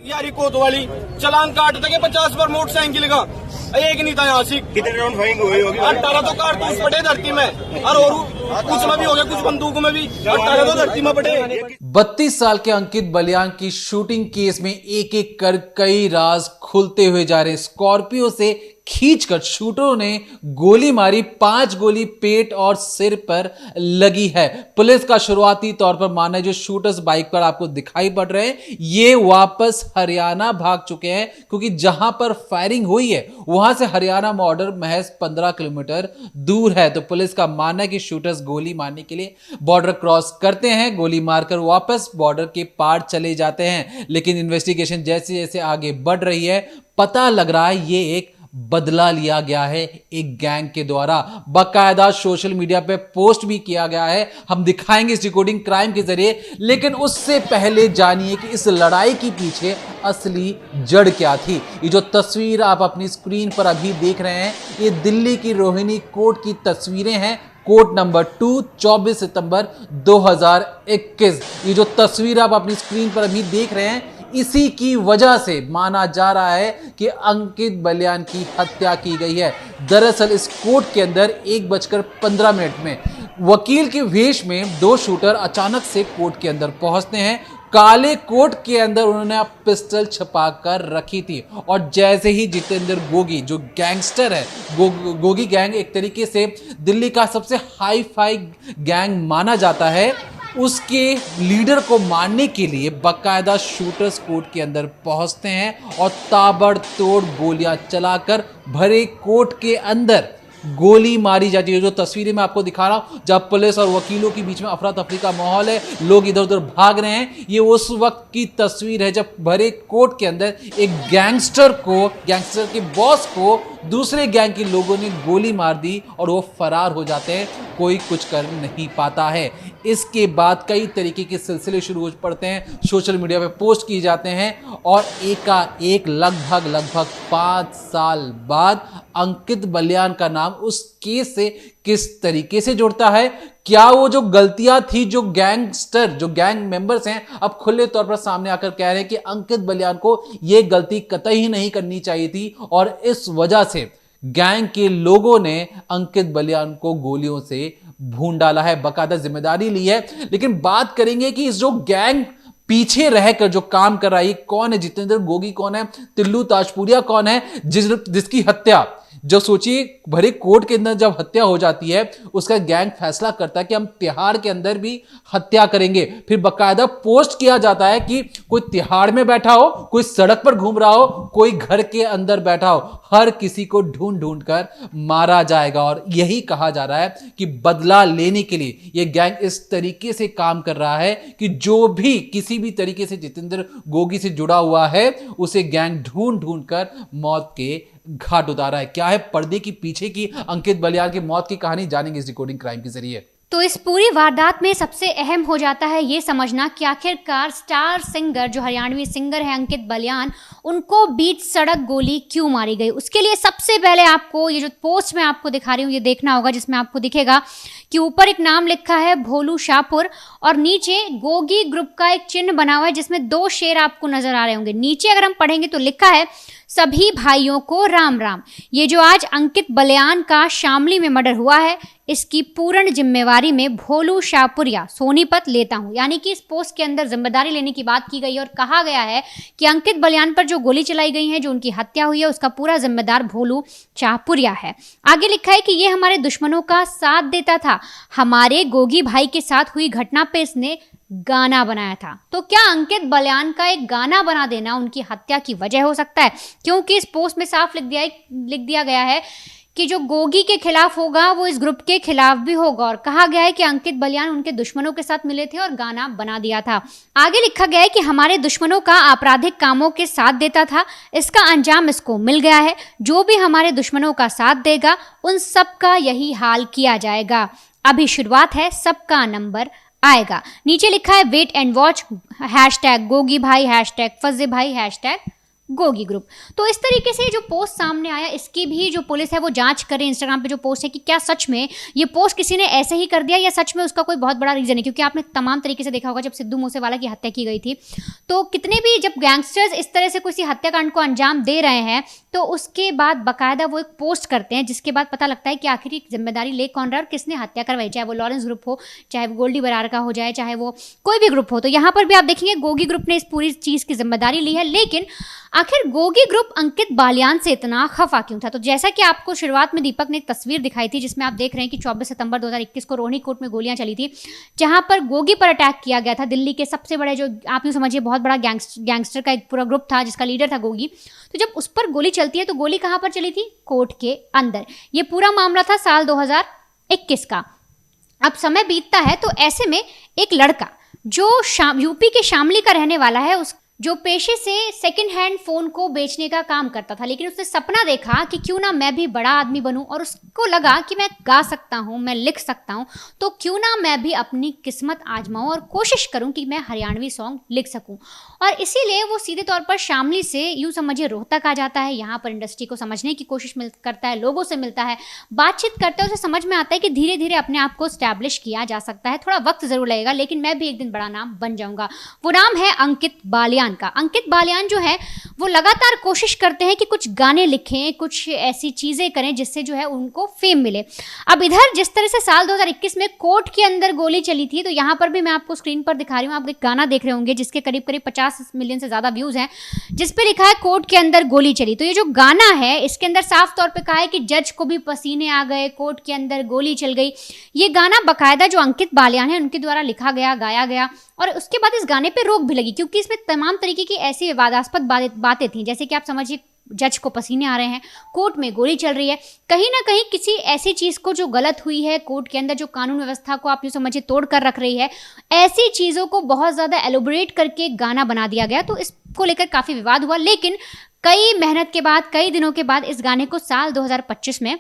यारी कोतवाली चालान काट देंगे 50 पर मोटरसाइकिल का, एक नहीं था यहाँ से। कितने राउंड फायरिंग हुई होगी? 18 तो कारतूस पड़े धरती में, और कुछ में भी हो गया, कुछ बंदूक में भी 18 तो धरती में पड़े। 32 साल के अंकित बलियान की शूटिंग केस में एक एक कर कई राज खुलते हुए जा रहे हैं। स्कॉर्पियो से खींचकर शूटरों ने गोली मारी, 5 गोली पेट और सिर पर लगी है। पुलिस का शुरुआती तौर पर मानना है जो शूटर्स बाइक पर आपको दिखाई पड़ रहे हैं ये वापस हरियाणा भाग चुके हैं, क्योंकि जहां पर फायरिंग हुई है वहां से हरियाणा बॉर्डर महज 15 किलोमीटर दूर है। तो पुलिस का मानना है कि शूटर्स गोली मारने के लिए बॉर्डर क्रॉस करते हैं, गोली मारकर वापस बॉर्डर के पार चले जाते हैं। लेकिन इन्वेस्टिगेशन जैसे जैसे आगे बढ़ रही है पता लग रहा है ये एक बदला लिया गया है एक गैंग के द्वारा। बाकायदा सोशल मीडिया पे पोस्ट भी किया गया है, हम दिखाएंगे इस डिकोडिंग क्राइम के जरिए। लेकिन उससे पहले जानिए कि इस लड़ाई के पीछे असली जड़ क्या थी। ये जो तस्वीर आप अपनी स्क्रीन पर अभी देख रहे हैं ये दिल्ली की रोहिणी कोर्ट की तस्वीरें हैं, कोर्ट नंबर 2, 24 सितंबर 2021। ये जो तस्वीर आप अपनी स्क्रीन पर अभी देख रहे हैं इसी की वजह से माना जा रहा है कि अंकित बलियान की हत्या की गई है। दरअसल इस कोर्ट के अंदर 1:15 में वकील के वेश में 2 शूटर अचानक से कोर्ट के अंदर पहुंचते हैं। काले कोट के अंदर उन्होंने पिस्टल छुपा कर रखी थी और जैसे ही जितेंद्र गोगी जो गैंगस्टर है, गोगी गैंग एक तरीके से दिल्ली का सबसे हाई फाई गैंग माना जाता है, उसके लीडर को मारने के लिए बाकायदा शूटर्स कोर्ट के अंदर पहुंचते हैं और ताबड़तोड़ गोलियां चलाकर भरे कोर्ट के अंदर गोली मारी जाती है। जो तस्वीरें मैं आपको दिखा रहा हूं जब पुलिस और वकीलों के बीच में अफरा तफरी का माहौल है, लोग इधर उधर भाग रहे हैं, ये उस वक्त की तस्वीर है जब भरे कोर्ट के अंदर एक गैंगस्टर के बॉस को दूसरे गैंग के लोगों ने गोली मार दी और वो फरार हो जाते हैं, कोई कुछ कर नहीं पाता है। इसके बाद कई तरीके के सिलसिले शुरू हो पड़ते हैं, सोशल मीडिया पे पोस्ट किए जाते हैं और एकाएक लगभग 5 साल बाद अंकित बलियान का नाम उस केस से किस तरीके से जुड़ता है। क्या वो जो गलतियां थी जो गैंग मेंबर्स हैं अब खुले तौर पर सामने आकर कह रहे हैं कि अंकित बलियान को ये गलती कतई ही नहीं करनी चाहिए थी और इस वजह से गैंग के लोगों ने अंकित बलियान को गोलियों से भून डाला है, बाकायदा जिम्मेदारी ली है। लेकिन बात करेंगे कि इस जो गैंग पीछे रहकर जो काम कर रहा है कौन है, जितेंद्र गोगी कौन है, तिल्लू ताजपुरिया कौन है, जिसकी हत्या जो सोचिए भरे कोर्ट के अंदर जब हत्या हो जाती है उसका गैंग फैसला करता है कि हम तिहाड़ के अंदर भी हत्या करेंगे। फिर बाकायदा पोस्ट किया जाता है कि कोई तिहाड़ में बैठा हो, कोई सड़क पर घूम रहा हो, कोई घर के अंदर बैठा हो, हर किसी को ढूंढ कर मारा जाएगा। और यही कहा जा रहा है कि बदला लेने के लिए यह गैंग इस तरीके से काम कर रहा है कि जो भी किसी भी तरीके से जितेंद्र गोगी से जुड़ा हुआ है उसे गैंग ढूंढ कर मौत के घाट उतारा है। क्या है पर्दे की पीछे की अंकित बलियान की मौत की कहानी, जानेंगे इस डिकोडिंग क्राइम के जरिए। तो इस पूरी वारदात में सबसे अहम हो जाता है ये समझना कि आखिरकार स्टार सिंगर जो हरियाणवी सिंगर है अंकित बलियान, उनको बीच सड़क गोली क्यों मारी गई। उसके लिए सबसे पहले आपको ये जो पोस्ट मैं आपको दिखा रही हूँ ये देखना होगा, जिसमें आपको दिखेगा कि ऊपर एक नाम लिखा है भोलू शाहपुर और नीचे गोगी ग्रुप का एक चिन्ह बना हुआ है जिसमें 2 शेर आपको नजर आ रहे होंगे। नीचे अगर हम पढ़ेंगे तो लिखा है सभी भाइयों को राम राम। ये जो आज अंकित बलियान का शामली में मर्डर हुआ है इसकी पूर्ण जिम्मेवारी में भोलू शाहपुरिया सोनीपत लेता हूं। यानी कि इस पोस्ट के अंदर जिम्मेदारी लेने की बात की गई है और कहा गया है कि अंकित बलियान पर जो गोली चलाई गई है, जो उनकी हत्या हुई है, उसका पूरा जिम्मेदार भोलू शाहपुरिया है। आगे लिखा है कि ये हमारे दुश्मनों का साथ देता था, हमारे गोगी भाई के साथ हुई घटना पे इसने गाना बनाया था। तो क्या अंकित बलियान का एक गाना बना देना उनकी हत्या की वजह हो सकता है? क्योंकि इस पोस्ट में साफ लिख दिया गया है कि जो गोगी के खिलाफ होगा वो इस ग्रुप के खिलाफ भी होगा और कहा गया है कि अंकित बलियान उनके दुश्मनों के साथ मिले थे और गाना बना दिया था। आगे लिखा गया है कि हमारे दुश्मनों का आपराधिक कामों के साथ देता था, इसका अंजाम इसको मिल गया है। जो भी हमारे दुश्मनों का साथ देगा उन सब का यही हाल किया जाएगा। अभी शुरुआत है, सबका नंबर आएगा। नीचे लिखा है wait and watch, hashtag Gogi भाई, हैशटैग फजे भाई, हैशटैग गोगी ग्रुप। तो इस तरीके से जो पोस्ट सामने आया, इसकी भी जो पुलिस है वो जांच कर रही है इंस्टाग्राम पे जो पोस्ट है कि क्या सच में ये पोस्ट किसी ने ऐसे ही कर दिया या सच में उसका कोई बहुत बड़ा रीजन है। क्योंकि आपने तमाम तरीके से देखा होगा जब सिद्धू मूसेवाला की हत्या की गई थी तो कितने भी जब गैंगस्टर्स इस तरह से किसी हत्याकांड को अंजाम दे रहे हैं तो उसके बाद बाकायदा वो एक पोस्ट करते हैं जिसके बाद पता लगता है कि आखिर जिम्मेदारी ले कौन रहा है और किसने हत्या करवाई, चाहे वो लॉरेंस ग्रुप हो, चाहे वो गोल्डी बरार का हो जाए, चाहे वो कोई भी ग्रुप हो। तो यहाँ पर भी आप देखेंगे गोगी ग्रुप ने इस पूरी चीज़ की जिम्मेदारी ली है। लेकिन आखिर गोगी ग्रुप अंकित बालियान से इतना खफा क्यों था? तो जैसा कि आपको शुरुआत में दीपक ने एक तस्वीर दिखाई थी जिसमें आप देख रहे हैं कि 24 सितंबर 2021 को रोहिणी कोर्ट में गोलियां चली थी जहां पर गोगी पर अटैक किया गया था। दिल्ली के सबसे बड़े जो आप यूँ समझिए बहुत बड़ा गैंगस्टर का एक पूरा ग्रुप था जिसका लीडर था गोगी। तो जब उस पर गोली चलती है तो गोली कहाँ पर चली थी? कोर्ट के अंदर। ये पूरा मामला था साल 2021 का। अब समय बीतता है तो ऐसे में एक लड़का जो यूपी के शामली का रहने वाला है, उस जो पेशे से सेकंड हैंड फोन को बेचने का काम करता था, लेकिन उसने सपना देखा कि क्यों ना मैं भी बड़ा आदमी बनूं और उसको लगा कि मैं गा सकता हूं, मैं लिख सकता हूं, तो क्यों ना मैं भी अपनी किस्मत आजमाऊं और कोशिश करूं कि मैं हरियाणवी सॉन्ग लिख सकूं। और इसीलिए वो सीधे तौर पर शामली से यूं समझिए रोहतक आ जाता है। यहाँ पर इंडस्ट्री को समझने की कोशिश करता है, लोगों से मिलता है, बातचीत करता है। उसे समझ में आता है कि धीरे धीरे अपने आप को स्टैब्लिश किया जा सकता है, थोड़ा वक्त जरूर लगेगा लेकिन मैं भी एक दिन बड़ा नाम बन जाऊंगा। वो नाम है अंकित बालियान का। अंकित बालियान जो है वो लगातार कोशिश करते हैं कि कुछ गाने लिखें, कुछ ऐसी चीजें करें जिससे जो है उनको फेम मिले। अब इधर जिस तरह से साल 2021 में कोर्ट के अंदर गोली चली थी तो यहाँ पर भी मैं आपको स्क्रीन पर दिखा रही हूँ, आप एक गाना देख रहे होंगे जिसके करीब करीब 50 मिलियन से ज्यादा व्यूज हैं, जिस पे लिखा है कोर्ट के अंदर गोली चली। तो ये जो गाना है इसके अंदर साफ तौर पे कहा है कि जज को भी पसीने आ गए, कोर्ट के अंदर गोली चल गई। ये गाना बाकायदा जो अंकित बालियान है उनके द्वारा लिखा गया, गाया गया और उसके बाद इस गाने पे रोक भी लगी क्योंकि इसमें तमाम तरीके की ऐसी विवादास्पद बातें थी, जैसे कि आप समझिए जज को पसीने आ रहे हैं, कोर्ट में गोली चल रही है, कहीं ना कहीं किसी ऐसी चीज को जो गलत हुई है, कोर्ट के अंदर जो कानून व्यवस्था को आप यूँ समझिए तोड़ कर रख रही है, ऐसी चीजों को बहुत ज्यादा एलोबरेट करके गाना बना दिया गया। तो इसको लेकर काफी विवाद हुआ, लेकिन कई मेहनत के बाद, कई दिनों के बाद इस गाने को साल 2025 में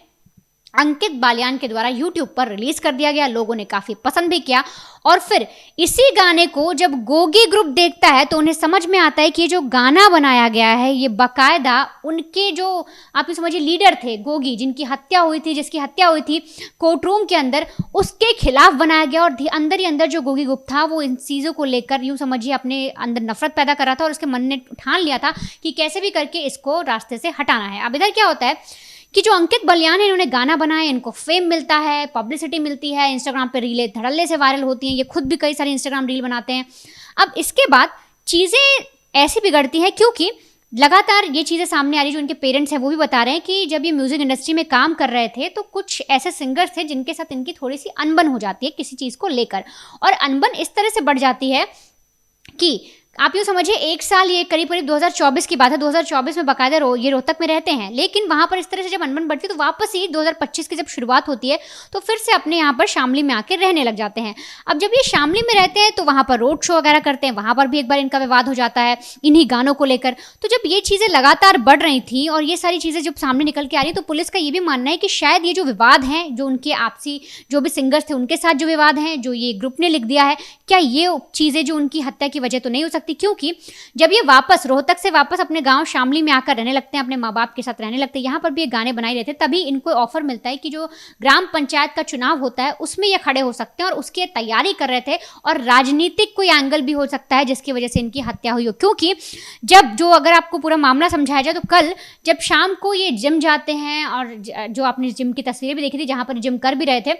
अंकित बालियान के द्वारा YouTube पर रिलीज कर दिया गया। लोगों ने काफी पसंद भी किया और फिर इसी गाने को जब गोगी ग्रुप देखता है तो उन्हें समझ में आता है कि ये जो गाना बनाया गया है ये बाकायदा उनके जो आप ये समझिए लीडर थे गोगी, जिनकी हत्या हुई थी, जिसकी हत्या हुई थी कोर्ट रूम के अंदर, उसके खिलाफ बनाया गया। और अंदर ही अंदर जो गोगी ग्रुप था वो इन चीज़ों को लेकर यूँ समझिए अपने अंदर नफरत पैदा कर रहा था और उसके मन ने ठान लिया था कि कैसे भी करके इसको रास्ते से हटाना है। अब इधर क्या होता है कि जो अंकित बालियान है इन्होंने गाना बनाया, इनको फेम मिलता है, पब्लिसिटी मिलती है, इंस्टाग्राम पे रीलें धड़ल्ले से वायरल होती हैं, ये खुद भी कई सारी इंस्टाग्राम रील बनाते हैं। अब इसके बाद चीज़ें ऐसी बिगड़ती हैं क्योंकि लगातार ये चीज़ें सामने आ रही, जो उनके पेरेंट्स हैं वो भी बता रहे हैं कि जब ये म्यूजिक इंडस्ट्री में काम कर रहे थे तो कुछ ऐसे सिंगर्स थे जिनके साथ इनकी थोड़ी सी अनबन हो जाती है किसी चीज़ को लेकर, और अनबन इस तरह से बढ़ जाती है कि आप यूँ समझिए एक साल, ये करीब करीब 2024 की बात है, 2024 में बाकायदा ये रोहतक में रहते हैं, लेकिन वहाँ पर इस तरह से जब अनबन बढ़ती है तो वापस ही 2025 की जब शुरुआत होती है तो फिर से अपने यहाँ पर शामली में आकर रहने लग जाते हैं। अब जब ये शामली में रहते हैं तो वहाँ पर रोड शो वगैरह करते हैं, वहाँ पर भी एक बार इनका विवाद हो जाता है इन्हीं गानों को लेकर। तो जब ये चीज़ें लगातार बढ़ रही थी और ये सारी चीज़ें जब सामने निकल के आ रही तो पुलिस का ये भी मानना है कि शायद ये जो विवाद हैं, जो उनके आपसी जो भी सिंगर्स थे उनके साथ जो विवाद हैं, जो ये ग्रुप ने लिख दिया है, क्या ये चीज़ें जो उनकी हत्या की वजह तो नहीं हो सकती? क्योंकि जब ये वापस रोहतक से वापस अपने गांव शामली में आकर रहने लगते हैं, अपने माँ बाप के साथ रहने लगते हैं, यहाँ पर भी ये गाने बनाए रहते हैं, तभी इनको ऑफर मिलता है कि जो ग्राम पंचायत का चुनाव होता है उसमें ये खड़े हो सकते हैं और उसकी तैयारी कर रहे थे और राजनीतिक कोई एंगल भी हो सकता है जिसकी वजह से इनकी हत्या हुई हो। क्योंकि जब जो अगर आपको पूरा मामला समझाया जाए तो कल जब शाम को ये जिम जाते हैं और जो आपने जिम की तस्वीरें भी देखी थी जहाँ पर जिम कर भी रहे थे,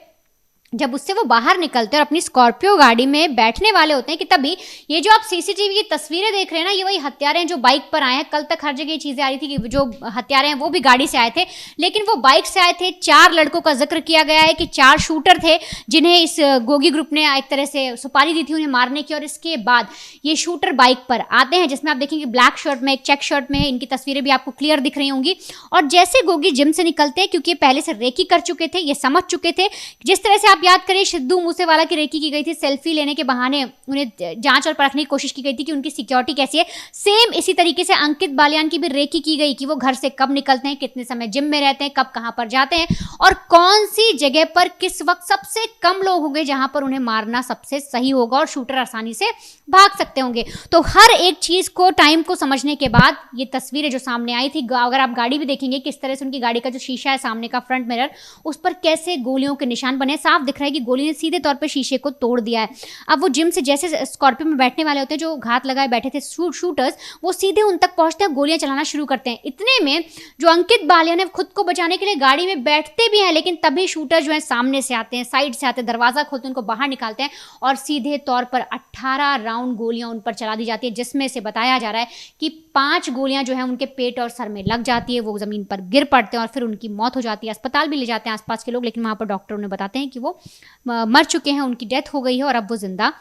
जब उससे वो बाहर निकलते हैं और अपनी स्कॉर्पियो गाड़ी में बैठने वाले होते हैं कि तभी ये जो आप सीसीटीवी की तस्वीरें देख रहे हैं ना, ये वही हत्यारे हैं जो बाइक पर आए हैं। कल तक हर जगह ये चीज़ें आ रही थी कि जो हत्यारे हैं वो भी गाड़ी से आए थे, लेकिन वो बाइक से आए थे। 4 लड़कों का जिक्र किया गया है कि 4 शूटर थे जिन्हें इस गोगी ग्रुप ने एक तरह से सुपारी दी थी उन्हें मारने की, और इसके बाद ये शूटर बाइक पर आते हैं जिसमें आप देखेंगे ब्लैक शर्ट में, एक चेक शर्ट में है, इनकी तस्वीरें भी आपको क्लियर दिख रही होंगी। और जैसे गोगी जिम से निकलते हैं, क्योंकि पहले से रेकी कर चुके थे, ये समझ चुके थे, जिस तरह से आप याद करें, सिद्धू मूसेवाला की रेकी की गई थी, सेल्फी लेने के बहाने उन्हें जांच और परखने की कोशिश की गई थी कि उनकी सिक्योरिटी कैसी है। सेम इसी तरीके से अंकित बालियान की भी रेकी की गई कि वो घर से कब निकलते हैं, कितने समय जिम में रहते हैं, कब कहां पर जाते हैं और कौन सी जगह पर किस वक्त सबसे कम लोग होंगे जहां पर उन्हें मारना सबसे सही होगा और शूटर आसानी से भाग सकते होंगे। तो हर एक चीज को, टाइम को समझने के बाद ये तस्वीरें जो सामने आई थी, अगर आप गाड़ी भी देखेंगे किस तरह से उनकी गाड़ी का जो शीशा है सामने का, फ्रंट मिरर, उस पर कैसे गोलियों के निशान बने, साफ दिख रहा है कि गोली ने सीधे तौर पे शीशे को तोड़ दिया है। अब वो जिम से जैसे स्कॉर्पियो में बैठने वाले होते हैं, जो घात लगाए बैठे थे शूटर्स, वो सीधे उन तक पहुंचते हैं, गोलियां चलाना शुरू करते हैं। इतने में जो अंकित बालियान है खुद को बचाने के लिए गाड़ी में बैठते भी हैं, लेकिन तभी शूटर जो है सामने से आते हैं, साइड से आते हैं, दरवाजा खोलते हैं, उनको बाहर निकालते हैं और सीधे तौर पर 18 राउंड गोलियां उन पर चला दी जाती है, जिसमें से बताया जा रहा है कि 5 गोलियां जो है उनके पेट और सर में लग जाती है, वो जमीन पर गिर पड़ते हैं और फिर उनकी मौत हो जाती है। अस्पताल भी ले जाते हैं आसपास के लोग, लेकिन वहां पर डॉक्टर उन्हें बताते हैं कि वो मर चुके हैं, उनकी डेथ हो गई है और अब वो जिंदा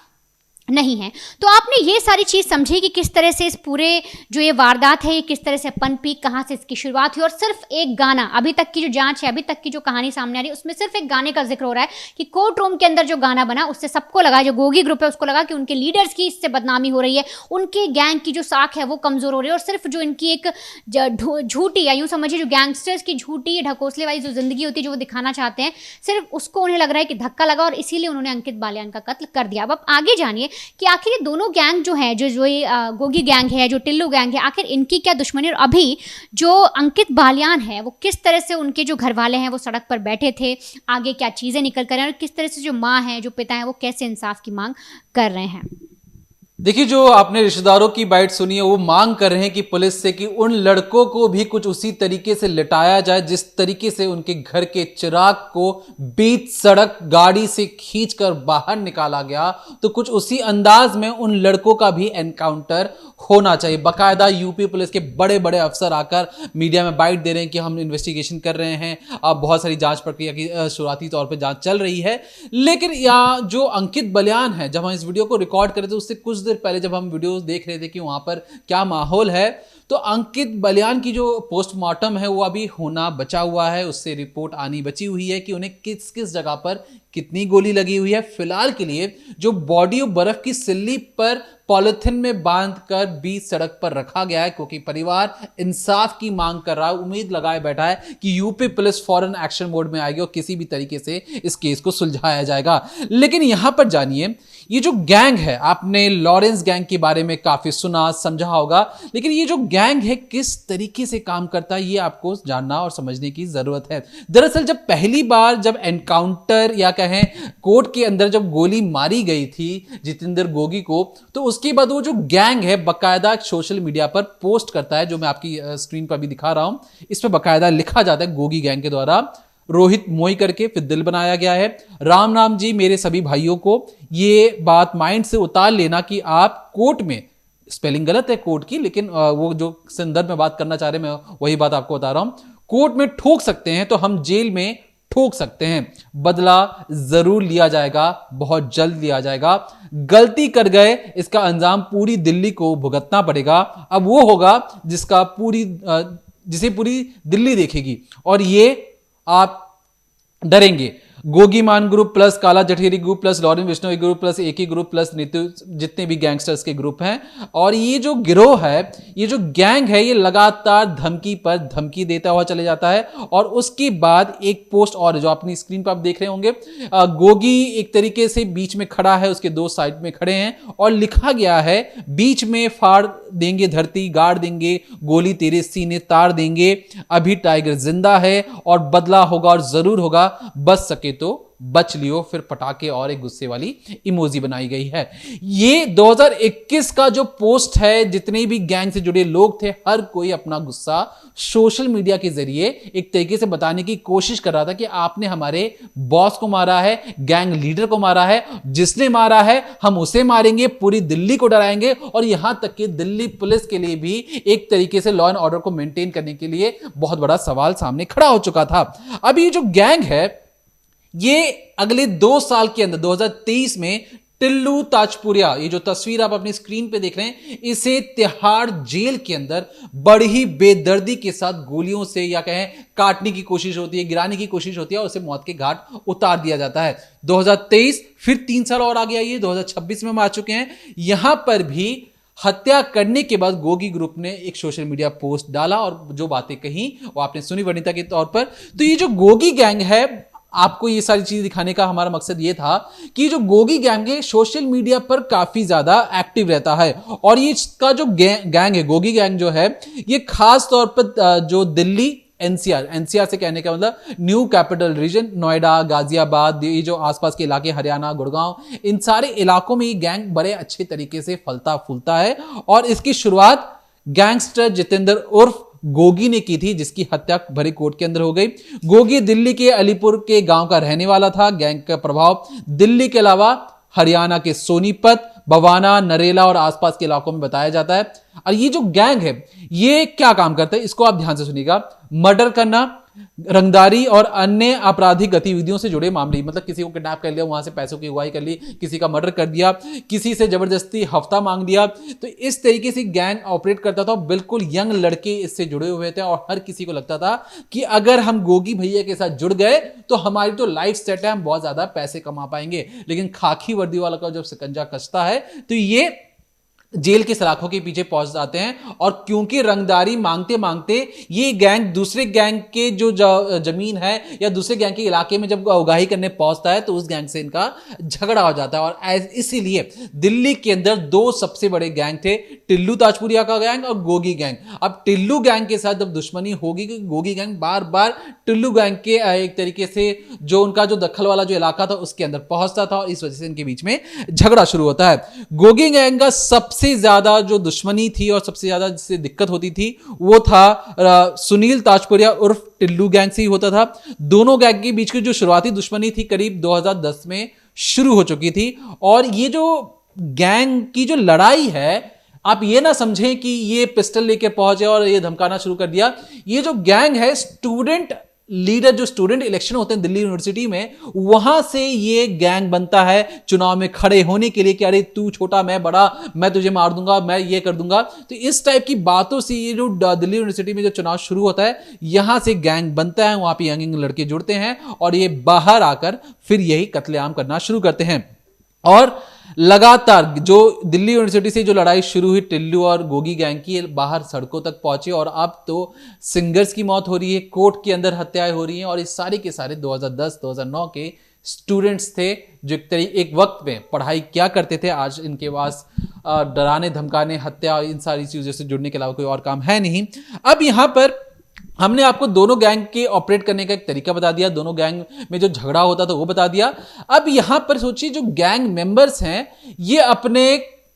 नहीं है। तो आपने ये सारी चीज़ समझी कि किस तरह से इस पूरे जो ये वारदात है, ये किस तरह से पनपी, कहाँ से इसकी शुरुआत हुई और सिर्फ एक गाना, अभी तक की जो जांच है, अभी तक की जो कहानी सामने आ रही है, उसमें सिर्फ एक गाने का जिक्र हो रहा है कि कोर्ट रूम के अंदर जो गाना बना उससे सबको लगा, जो गोगी ग्रुप है उसको लगा कि उनके लीडर्स की इससे बदनामी हो रही है, उनके गैंग की जो साख है वो कमज़ोर हो रही है और सिर्फ जो इनकी एक झूठी, या यूँ समझिए जो गैंगस्टर्स की झूठी ढकोसले वाली जो जिंदगी होती है जो वो दिखाना चाहते हैं, सिर्फ उसको उन्हें लग रहा है कि धक्का लगा और इसीलिए उन्होंने अंकित बालियान का कत्ल कर दिया। अब आप आगे जानिए कि आखिर ये दोनों गैंग जो है, जो ये गोगी गैंग है, जो टिल्लू गैंग है, आखिर इनकी क्या दुश्मनी, और अभी जो अंकित बालियान है वो किस तरह से, उनके जो घर वाले हैं वो सड़क पर बैठे थे, आगे क्या चीज़ें निकल कर हैं और किस तरह से जो माँ है, जो पिता है, वो कैसे इंसाफ की मांग कर रहे हैं। देखिए, जो आपने रिश्तेदारों की बाइट सुनी है, वो मांग कर रहे हैं कि पुलिस से कि उन लड़कों को भी कुछ उसी तरीके से लिटाया जाए जिस तरीके से उनके घर के चिराग को बीच सड़क गाड़ी से खींचकर बाहर निकाला गया, तो कुछ उसी अंदाज में उन लड़कों का भी एनकाउंटर होना चाहिए। बाकायदा यूपी पुलिस के बड़े बड़े अफसर आकर मीडिया में बाइट दे रहे हैं कि हम इन्वेस्टिगेशन कर रहे हैं, अब बहुत सारी जांच प्रक्रिया की शुरुआती तौर पर जांच चल रही है। लेकिन यहाँ जो अंकित बालियान है, जब हम इस वीडियो को रिकॉर्ड कर रहे थे उससे कुछ देर पहले जब हम वीडियोस देख रहे थे कि वहां पर क्या माहौल है, तो अंकित बालियान की जो पोस्टमार्टम है वो अभी होना बचा हुआ है, उससे रिपोर्ट आनी बची हुई है कि उन्हें किस किस जगह पर कितनी गोली लगी हुई है। फिलहाल के लिए जो बॉडी और बर्फ की सिल्ली पर पॉलिथिन में बांधकर बीच सड़क पर रखा गया है, क्योंकि परिवार इंसाफ की मांग कर रहा है, उम्मीद लगाए बैठा है कि यूपी पुलिस फौरन एक्शन मोड में आएगी और किसी भी तरीके से इस केस को सुलझाया जाएगा। लेकिन यहां पर जानिए, ये जो गैंग है, आपने लॉरेंस गैंग के बारे में काफी सुना समझा होगा, लेकिन ये जो गैंग है किस तरीके से काम करता है ये आपको जानना और समझने की जरूरत है। दरअसल जब पहली बार जब एनकाउंटर या कहें कोर्ट के अंदर जब गोली मारी गई थी जितेंद्र गोगी को, तो उसके बाद वो जो गैंग है बाकायदा सोशल मीडिया पर पोस्ट करता है, जो मैं आपकी स्क्रीन पर भी दिखा रहा हूं, इस पर बाकायदा लिखा जाता है गोगी गैंग के द्वारा, रोहित मोई करके फिर दिल बनाया गया है, राम राम जी मेरे सभी भाइयों को, ये बात माइंड से उतार लेना कि आप कोर्ट में, स्पेलिंग गलत है कोर्ट की, लेकिन वो जो संदर्भ में बात करना चाह रहे हैं मैं वही बात आपको बता रहा हूं, कोर्ट में ठोक सकते हैं तो हम जेल में ठोक सकते हैं, बदला जरूर लिया जाएगा, बहुत जल्द लिया जाएगा, गलती कर गए इसका अंजाम पूरी दिल्ली को भुगतना पड़ेगा। अब वो होगा जिसे पूरी दिल्ली देखेगी और ये आप डरेंगे। गोगी मान group plus Kala Jatheri group plus Lawrence Bishnoi group plus एकी ग्रुप प्लस जितने भी गैंगस्टर्स के ग्रुप हैं, और ये जो गिरोह है, ये जो गैंग है, ये लगातार धमकी पर धमकी देता हुआ चले जाता है। और उसके बाद एक पोस्ट और जो अपनी स्क्रीन पर आप देख रहे होंगे, गोगी एक तरीके से बीच में खड़ा है, उसके दो साइड में खड़े हैं और लिखा गया है बीच में फाड़ देंगे धरती, गाड़ देंगे गोली, तेरे सीने तार देंगे, अभी टाइगर जिंदा है और बदला होगा और जरूर होगा, बच सके तो बच लियो, फिर पटाखे और एक गुस्से वाली इमोजी बनाई गई है। ये 2021 का जो पोस्ट है, जितने भी गैंग से जुड़े लोग थे, हर कोई अपना गुस्सा सोशल मीडिया के जरिए एक तरीके से बताने की कोशिश कर रहा था कि आपने हमारे बॉस को मारा है, गैंग लीडर को मारा है, जिसने मारा है हम उसे मारेंगे, पूरी दिल्ली को डराएंगे। और यहां तक कि दिल्ली पुलिस के लिए भी एक तरीके से लॉ एंड ऑर्डर को मेंटेन करने के लिए बहुत बड़ा सवाल सामने खड़ा हो चुका था। अब ये जो गैंग है, ये अगले 2 साल के अंदर 2023 में टिल्लू ताजपुरिया, ये जो तस्वीर आप अपनी स्क्रीन पे देख रहे हैं, इसे तिहाड़ जेल के अंदर बड़ी बेदर्दी के साथ गोलियों से या कहें काटने की कोशिश होती है, गिराने की कोशिश होती है और उसे मौत के घाट उतार दिया जाता है। 2023 फिर 3 साल और आगे आइए, 2026 में हम आ चुके हैं। यहां पर भी हत्या करने के बाद गोगी ग्रुप ने एक सोशल मीडिया पोस्ट डाला और जो बातें कही वो आपने सुनी वनिता के तौर पर। तो ये जो गोगी गैंग है, आपको ये सारी चीज दिखाने का हमारा मकसद ये था कि जो गोगी गैंग है सोशल मीडिया पर काफी ज्यादा एक्टिव रहता है और ये इसका जो गैंग है, गोगी गैंग जो है, ये खास तौर पर जो दिल्ली एनसीआर से कहने का मतलब new capital region, Noida, Ghaziabad, ये जो आसपास के इलाके, हरियाणा, गुड़गांव, इन सारे इलाकों में ये गैंग बड़े अच्छे तरीके से फलता फूलता है। और इसकी शुरुआत गैंगस्टर जितेंद्र उर्फ गोगी ने की थी, जिसकी हत्या भरे कोर्ट के अंदर हो गई। गोगी दिल्ली के अलीपुर के गांव का रहने वाला था। गैंग का प्रभाव दिल्ली के अलावा हरियाणा के सोनीपत, बवाना, नरेला और आसपास के इलाकों में बताया जाता है। और ये जो गैंग है ये क्या काम करता है, इसको आप ध्यान से सुनिएगा। मर्डर करना, रंगदारी और अन्य आपराधिक गतिविधियों से जुड़े मामले, मतलब किसी को किडनैप कर लिया, वहां से पैसों की अगुवाई कर ली, किसी का मर्डर कर दिया, किसी से जबरदस्ती हफ्ता मांग लिया, तो इस तरीके से गैंग ऑपरेट करता था। बिल्कुल यंग लड़के इससे जुड़े हुए थे और हर किसी को लगता था कि अगर हम गोगी भैया के साथ जुड़ गए तो हमारी तो लाइफ सेट है, हम बहुत ज्यादा पैसे कमा पाएंगे। लेकिन खाकी वर्दी वाला का जब शिकंजा कसता है तो ये जेल के सलाखों के पीछे पहुंच जाते हैं। और क्योंकि रंगदारी मांगते मांगते ये गैंग दूसरे गैंग के जो जमीन है या दूसरे गैंग के इलाके में जब उगाही करने पहुंचता है तो उस गैंग से इनका झगड़ा हो जाता है। और इसीलिए दिल्ली के अंदर 2 सबसे बड़े गैंग थे, टिल्लू ताजपुरिया का गैंग और गोगी गैंग। अब टिल्लू गैंग के साथ जब दुश्मनी होगी, क्योंकि गोगी गैंग बार बार टिल्लू गैंग के एक तरीके से जो उनका जो दखल वाला जो इलाका था उसके अंदर पहुंचता था और इस वजह से इनके बीच में झगड़ा शुरू होता है। गोगी गैंग का सबसे ज्यादा जो दुश्मनी थी और सबसे ज्यादा जिससे दिक्कत होती थी वो था सुनील ताजपुरिया उर्फ टिल्लू गैंग से ही होता था। दोनों गैंग के बीच की जो शुरुआती दुश्मनी थी करीब 2010 में शुरू हो चुकी थी। और ये जो गैंग की जो लड़ाई है, आप ये ना समझें कि ये पिस्टल लेके पहुंचे और ये धमकाना शुरू कर दिया। ये जो गैंग है, स्टूडेंट लीडर, जो स्टूडेंट इलेक्शन होते हैं दिल्ली यूनिवर्सिटी में, वहां से ये गैंग बनता है चुनाव में खड़े होने के लिए कि अरे तू छोटा मैं बड़ा, मैं तुझे मार दूंगा, मैं ये कर दूंगा। तो इस टाइप की बातों से ये जो दिल्ली यूनिवर्सिटी में जो चुनाव शुरू होता है, यहां से गैंग बनता है, वहां पे यंग लड़के जुड़ते हैं और ये बाहर आकर फिर यही कत्लेआम करना शुरू करते हैं। और लगातार जो दिल्ली यूनिवर्सिटी से जो लड़ाई शुरू हुई टिल्लू और गोगी गैंग की, बाहर सड़कों तक पहुंचे और अब तो सिंगर्स की मौत हो रही है, कोर्ट के अंदर हत्याएं हो रही हैं। और ये सारे के सारे 2010-2009 के स्टूडेंट्स थे जो एक वक्त में पढ़ाई क्या करते थे। आज इनके पास डराने धमकाने, हत्या और इन सारी चीजों से जुड़ने के अलावा कोई और काम है नहीं। अब यहां पर हमने आपको दोनों गैंग के ऑपरेट करने का एक तरीका बता दिया, दोनों गैंग में जो झगड़ा होता था वो बता दिया। अब यहां पर सोचिए जो गैंग मेंबर्स हैं ये अपने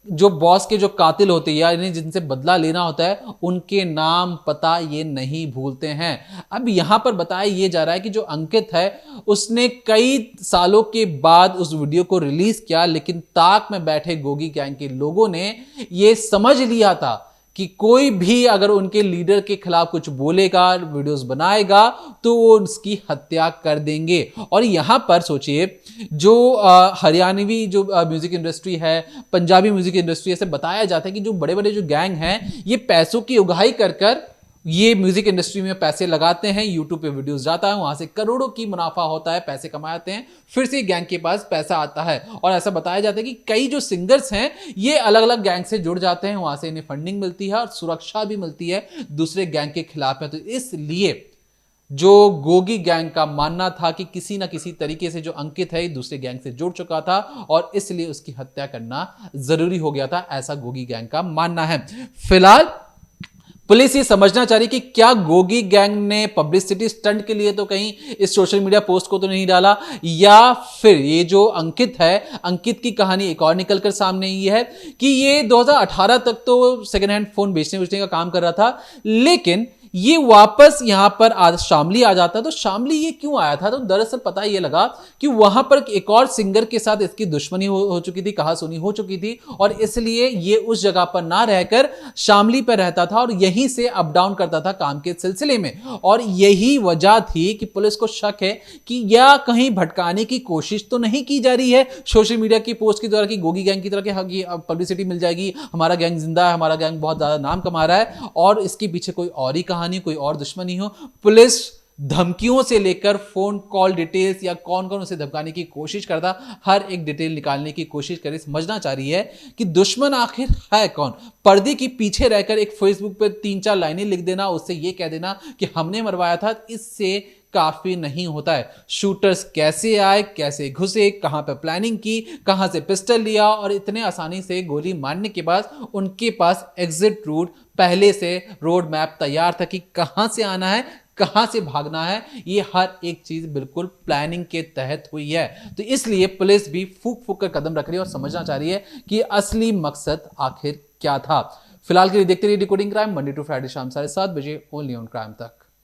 जो बॉस के जो कातिल होते हैं या इन्हें जिनसे बदला लेना होता है उनके नाम पता ये नहीं भूलते हैं। अब यहां पर बताया ये जा रहा है कि जो अंकित है उसने कई सालों के बाद उस वीडियो को रिलीज किया, लेकिन ताक में बैठे गोगी गैंग के लोगों ने ये समझ लिया था कि कोई भी अगर उनके लीडर के खिलाफ कुछ बोलेगा, वीडियोस बनाएगा तो वो उसकी हत्या कर देंगे। और यहां पर सोचिए जो हरियाणवी जो म्यूजिक इंडस्ट्री है, पंजाबी म्यूजिक इंडस्ट्री, ऐसे बताया जाता है कि जो बड़े बड़े जो गैंग हैं ये पैसों की उगाही कर कर ये म्यूजिक इंडस्ट्री में पैसे लगाते हैं, यूट्यूब पे वीडियोस जाता है, वहां से करोड़ों की मुनाफा होता है, पैसे कमाते हैं, फिर से गैंग के पास पैसा आता है। और ऐसा बताया जाता है कि कई जो सिंगर्स हैं ये अलग अलग गैंग से जुड़ जाते हैं, वहां से इन्हें फंडिंग मिलती है और सुरक्षा भी मिलती है दूसरे गैंग के खिलाफ में। तो इसलिए जो गोगी गैंग का मानना था कि किसी ना किसी तरीके से जो अंकित है दूसरे गैंग से जुड़ चुका था और इसलिए उसकी हत्या करना जरूरी हो गया था, ऐसा गोगी गैंग का मानना है। फिलहाल पुलिस ये समझना चाह रही कि क्या गोगी गैंग ने पब्लिसिटी स्टंट के लिए तो कहीं इस सोशल मीडिया पोस्ट को तो नहीं डाला, या फिर ये जो अंकित है, अंकित की कहानी एक और निकलकर सामने ये है कि ये 2018 तक तो सेकेंड हैंड फोन बेचने का काम कर रहा था, लेकिन ये वापस यहां पर शामली आ जाता। तो शामली ये क्यों आया था? तो दरअसल पता ये लगा कि वहां पर एक और सिंगर के साथ इसकी दुश्मनी हो चुकी थी, कहासुनी हो चुकी थी, और इसलिए ये उस जगह पर ना रहकर शामली पर रहता था और यहीं से अप डाउन करता था काम के सिलसिले में। और यही वजह थी कि पुलिस को शक है कि या कहीं भटकाने की कोशिश तो नहीं की जा रही है सोशल मीडिया की पोस्ट के द्वारा कि गोगी गैंग की तरह की पब्लिसिटी मिल जाएगी, हमारा गैंग जिंदा है, हमारा गैंग बहुत ज्यादा नाम कमा रहा है, और इसके पीछे कोई और ही कहानी, कोई और दुश्मनी हो। पुलिस धमकियों से लेकर फोन कॉल डिटेल्स या कौन कौन उसे धमकाने की कोशिश करता, हर एक डिटेल निकालने की कोशिश करे, समझना चाह रही है कि दुश्मन आखिर है कौन। पर्दे के पीछे रहकर एक फेसबुक पर 3-4 लाइनें लिख देना, उससे यह कह देना कि हमने मरवाया था, इससे काफी नहीं होता है। शूटर्स कैसे आए, कैसे घुसे, कहां पर प्लानिंग की, कहां से पिस्टल लिया, और इतने आसानी से गोली मारने के बाद उनके पास एग्जिट रूट पहले से रोड मैप तैयार था कि कहां से आना है, कहां से भागना है। ये हर एक चीज बिल्कुल प्लानिंग के तहत हुई है। तो इसलिए पुलिस भी फूक फूक कर कदम रख रही है और समझना चाह रही है कि असली मकसद आखिर क्या था। फिलहाल के लिए देखते रहिए decoding crime, Monday to Friday शाम 7:30 बजे, ओनली ऑन क्राइम तक।